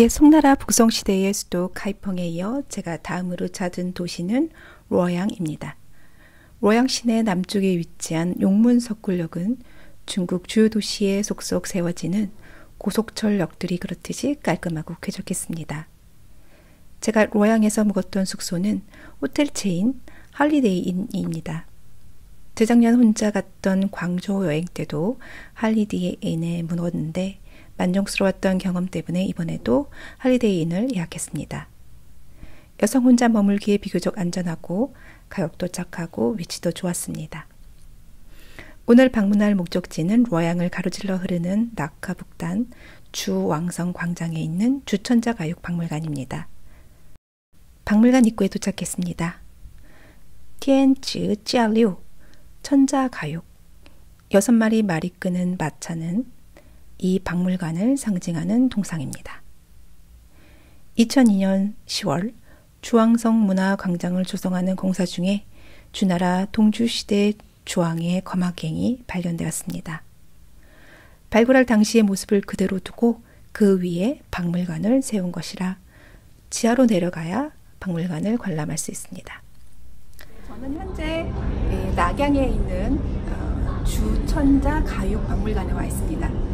옛 송나라 북성시대의 수도 카이펑에 이어 제가 다음으로 찾은 도시는 루어양입니다. 루어양 시내 남쪽에 위치한 용문석굴역은 중국 주요 도시에 속속 세워지는 고속철역들이 그렇듯이 깔끔하고 쾌적했습니다. 제가 루어양에서 묵었던 숙소는 호텔 체인 할리데이인입니다. 재작년 혼자 갔던 광저우 여행 때도 할리데이인에 묵었는데 만족스러웠던 경험 때문에 이번에도 할리데이인을 예약했습니다. 여성 혼자 머물기에 비교적 안전하고 가격도 착하고 위치도 좋았습니다. 오늘 방문할 목적지는 루어양을 가로질러 흐르는 낙하북단 주왕성 광장에 있는 주천자가육 박물관입니다. 박물관 입구에 도착했습니다. 티엔츠 찌알류 천자가육 6마리 말이 끄는 마차는 이 박물관을 상징하는 동상입니다. 2002년 10월 주왕성 문화광장을 조성하는 공사 중에 주나라 동주시대 주왕의 거마갱이 발견되었습니다. 발굴할 당시의 모습을 그대로 두고 그 위에 박물관을 세운 것이라 지하로 내려가야 박물관을 관람할 수 있습니다. 저는 현재 낙양에 있는 주천자가육 박물관에 와 있습니다.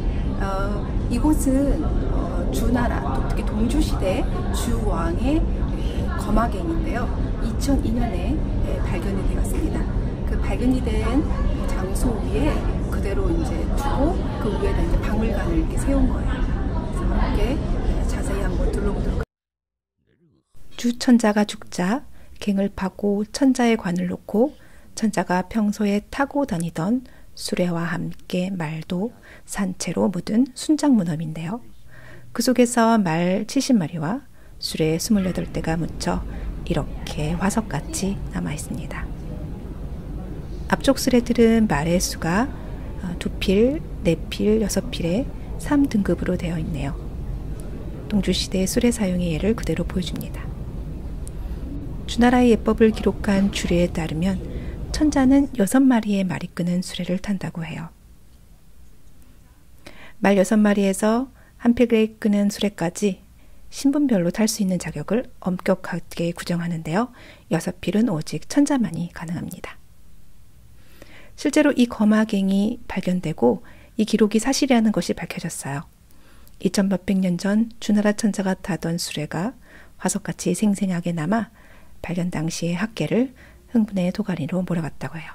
이곳은 주나라, 특히 동주시대 주왕의 거마갱인데요. 2002년에 발견이 되었습니다. 그 발견이 된 장소 위에 그대로 이제 두고 그 위에다 이제 박물관을 이렇게 세운 거예요. 그래서 함께 자세히 한번 둘러보도록. 주천자가 죽자 갱을 파고 천자의 관을 놓고 천자가 평소에 타고 다니던 수레와 함께 말도 산채로 묻은 순장문헌인데요. 그 속에서 말 70마리와 수레 28대가 묻혀 이렇게 화석같이 남아있습니다. 앞쪽 수레들은 말의 수가 2필, 4필, 6필에 3등급으로 되어 있네요. 동주시대의 수레 사용의 예를 그대로 보여줍니다. 주나라의 예법을 기록한 주례에 따르면 천자는 6마리의 말이 끄는 수레를 탄다고 해요. 말 6마리에서 한 필에 끄는 수레까지 신분별로 탈 수 있는 자격을 엄격하게 규정하는데요. 6필은 오직 천자만이 가능합니다. 실제로 이 거마갱이 발견되고 이 기록이 사실이라는 것이 밝혀졌어요. 2,800년 전 주나라 천자가 타던 수레가 화석같이 생생하게 남아 발견 당시의 학계를 흥분의 도가니로 몰아갔다고 해요.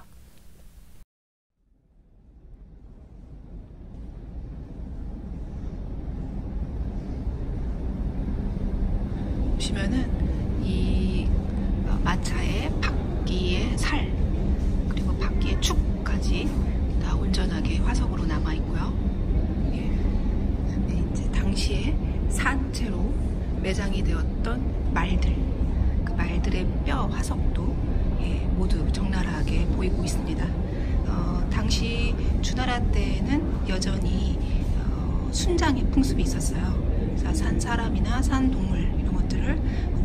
보시면은 이 마차의 바퀴의 살 그리고 바퀴의 축까지 다 온전하게 화석으로 남아 있고요. 이제 당시에 산채로 매장이 되었던 말들, 그 말들의 뼈 화석도 모두 적나라하게 보이고 있습니다. 당시 주나라 때는 여전히 순장의 풍습이 있었어요. 그래서 산 사람이나 산 동물 이런 것들을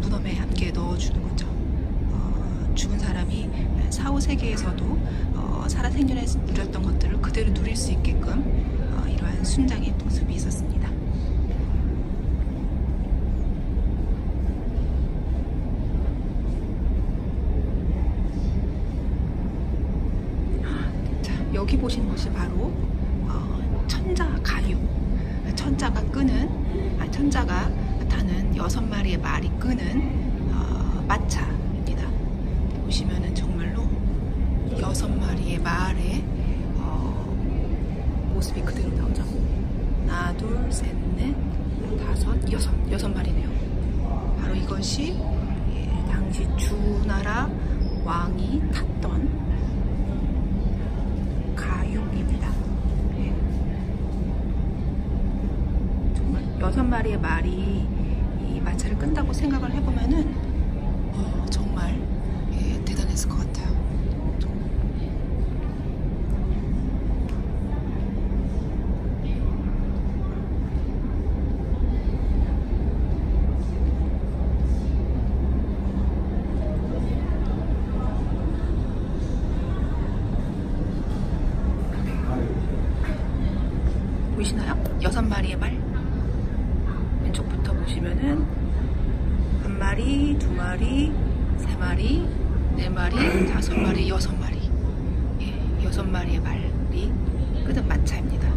무덤에 함께 넣어주는 거죠. 죽은 사람이 4, 5세기에서도 살아생전에 누렸던 것들을 그대로 누릴 수 있게끔 이러한 순장의 풍습이 있었습니다. 여기 보시는 것이 바로 천자가육, 천자가 타는 6마리의 말이 끄는 마차입니다. 보시면은 정말로 6마리의 말의 모습이 그대로 나오죠. 하나, 둘, 셋, 넷, 다섯, 여섯 마리네요. 바로 이것이 당시 주나라 왕이 탔던 가육입니다. 정말 6마리의 말이 이 마차를 끈다고 생각을 해보면은 정말 대단했을 것 같아요. 보이시나요? 6마리의 말. 왼쪽부터 보시면 4마리, 4마리, 5마리, 6마리. 예, 6마리의 말이 끄는 마차입니다.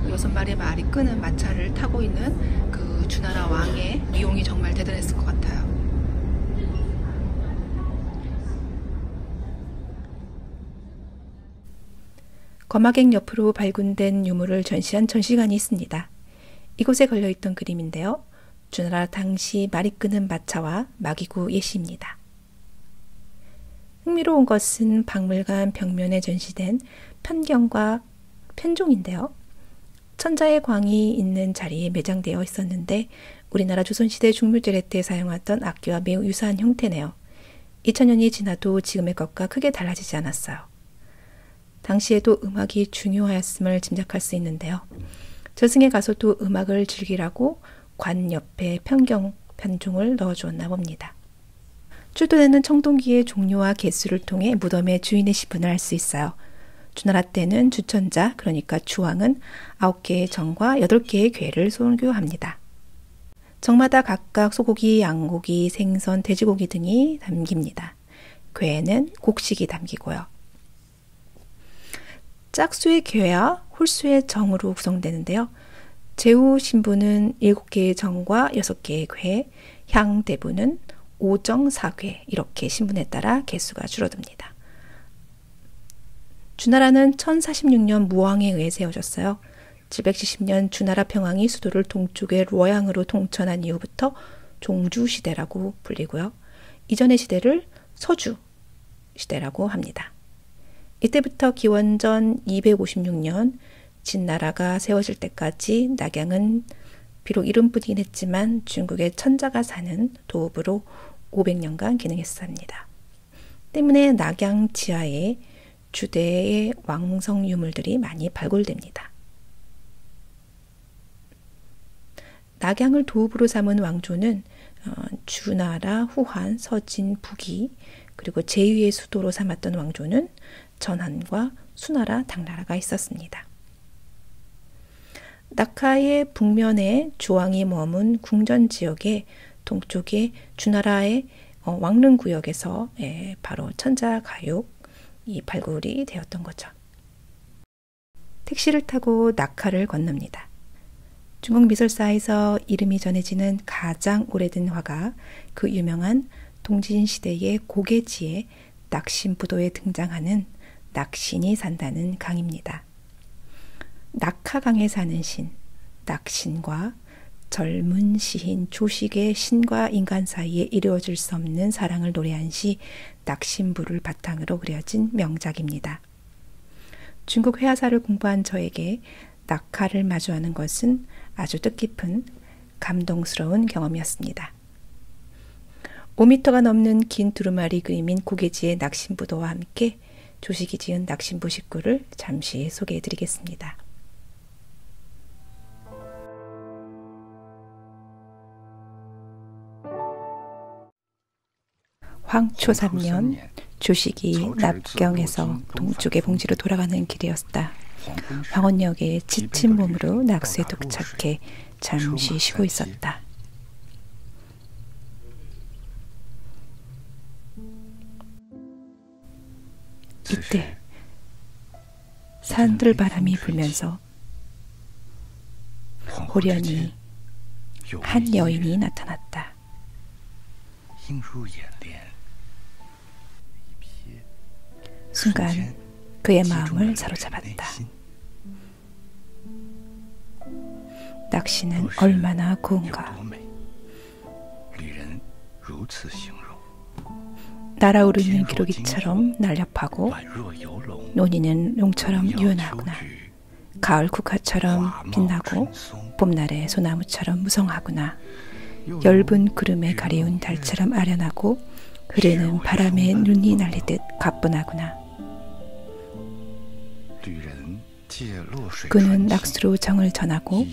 6마리의 말이 끄는 마차를 타고 있는 그 주나라 왕의 미용이 정말 대단했을 것 같아요. 거마객 옆으로 발군된 유물을 전시한 전시관이 있습니다. 이곳에 걸려있던 그림인데요. 주나라 당시 말이 끄는 마차와 마기구 예시입니다. 흥미로운 것은 박물관 벽면에 전시된 편경과 편종인데요. 천자의 광이 있는 자리에 매장되어 있었는데 우리나라 조선시대 중묘제례 때 사용하던 악기와 매우 유사한 형태네요. 2000년이 지나도 지금의 것과 크게 달라지지 않았어요. 당시에도 음악이 중요하였음을 짐작할 수 있는데요. 저승에 가서도 음악을 즐기라고 관 옆에 편경, 편종을 넣어주었나 봅니다. 출토되는 청동기의 종류와 개수를 통해 무덤의 주인의 신분을 알 수 있어요. 주나라 때는 주천자, 그러니까 주왕은 9개의 정과 8개의 괴를 소교합니다. 정마다 각각 소고기, 양고기, 생선, 돼지고기 등이 담깁니다. 괴에는 곡식이 담기고요. 짝수의 괴와 홀수의 정으로 구성되는데요. 제후 신부는 7개의 정과 6개의 괴, 향대부는 5정 4괴, 이렇게 신분에 따라 개수가 줄어듭니다. 주나라는 1046년 무왕에 의해 세워졌어요. 770년 주나라 평왕이 수도를 동쪽의 르워양으로 통천한 이후부터 종주시대라고 불리고요. 이전의 시대를 서주시대라고 합니다. 이때부터 기원전 256년 진나라가 세워질 때까지 낙양은 비록 이름뿐이긴 했지만 중국의 천자가 사는 도읍으로 500년간 기능했습니다. 때문에 낙양 지하에 주대의 왕성 유물들이 많이 발굴됩니다. 낙양을 도읍으로 삼은 왕조는 주나라, 후한, 서진, 북이, 그리고 제2의 수도로 삼았던 왕조는 전한과 수나라, 당나라가 있었습니다. 낙하의 북면에 조왕이 머문 궁전 지역의 동쪽에 주나라의 왕릉구역에서 바로 천자가육이 발굴이 되었던 거죠. 택시를 타고 낙하를 건넙니다. 중국 미술사에서 이름이 전해지는 가장 오래된 화가 그 유명한 동진시대의 고개지에 낙신부도에 등장하는 낙신이 산다는 강입니다. 낙하강에 사는 신, 낙신과 젊은 시인 조식의 신과 인간 사이에 이루어질 수 없는 사랑을 노래한 시 낙신부를 바탕으로 그려진 명작입니다. 중국 회화사를 공부한 저에게 낙하를 마주하는 것은 아주 뜻깊은 감동스러운 경험이었습니다. 5m가 넘는 긴 두루마리 그림인 고개지의 낙신부도와 함께 조식이 지은 낙신부 식구를 잠시 소개해드리겠습니다. 황초 3년 조식이 납경에서 동쪽의 봉지로 돌아가는 길이었다. 황혼역에 지친 몸으로 낙수에 도착해 잠시 쉬고 있었다. 이때 산들바람이 불면서 호련히 한 여인이 나타났다. 순간 그의 마음을 사로잡았다. 낙신은 얼마나 고운가. 날아오르는 기러기처럼 날렵하고 논이는 용처럼 유연하구나. 가을 국화처럼 빛나고 봄날의 소나무처럼 무성하구나. 엷은 구름에 가리운 달처럼 아련하고 흐르는 바람에 눈이 날리듯 가뿐하구나. 그는 낙수로 정을 전하고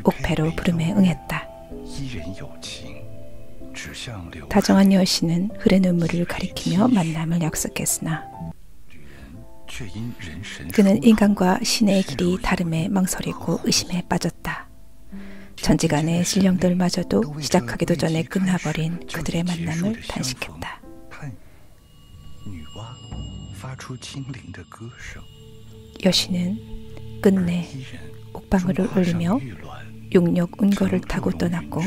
옥패로 부름에 응했다. 다정한 여신은 흐르는 눈물을 가리키며 만남을 약속했으나 그는 인간과 신의 길이 다름에 망설이고 의심에 빠졌다. 천지간의 신령들마저도 시작하기도 전에 끝나버린 그들의 만남을 단식했다. 여신은 끝내 옥방울을 울리며 용력 운거를 타고 떠났고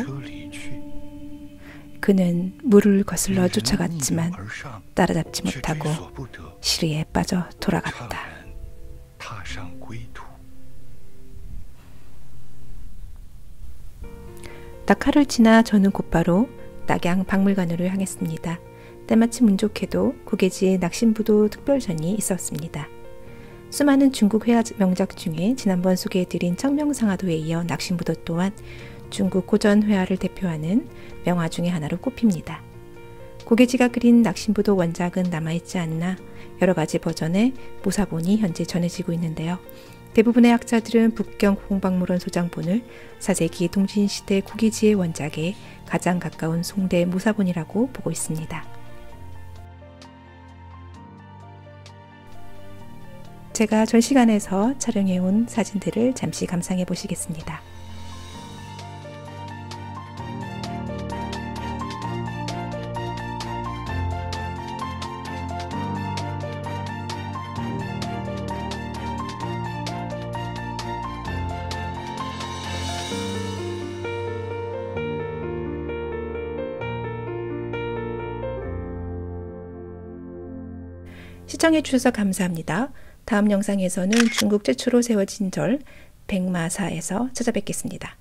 그는 물을 거슬러 쫓아갔지만 따라잡지 못하고 시리에 빠져 돌아갔다. 낙하를 지나 저는 곧바로 낙양 박물관으로 향했습니다. 때마침 운 좋게도 고개지에 낙심부도 특별전이 있었습니다. 수많은 중국 회화 명작 중에 지난번 소개해드린 청명상하도에 이어 낙심부도 또한 중국 고전 회화를 대표하는 명화 중의 하나로 꼽힙니다. 고개지가 그린 낙심부도 원작은 남아있지 않나 여러 가지 버전의 모사본이 현재 전해지고 있는데요. 대부분의 학자들은 북경 공박물원 소장본을 4세기 동진시대 고개지의 원작에 가장 가까운 송대 모사본이라고 보고 있습니다. 제가 전시관에서 촬영해온 사진들을 잠시 감상해 보시겠습니다. 시청해주셔서 감사합니다. 다음 영상에서는 중국 최초로 세워진 절 백마사에서 찾아뵙겠습니다.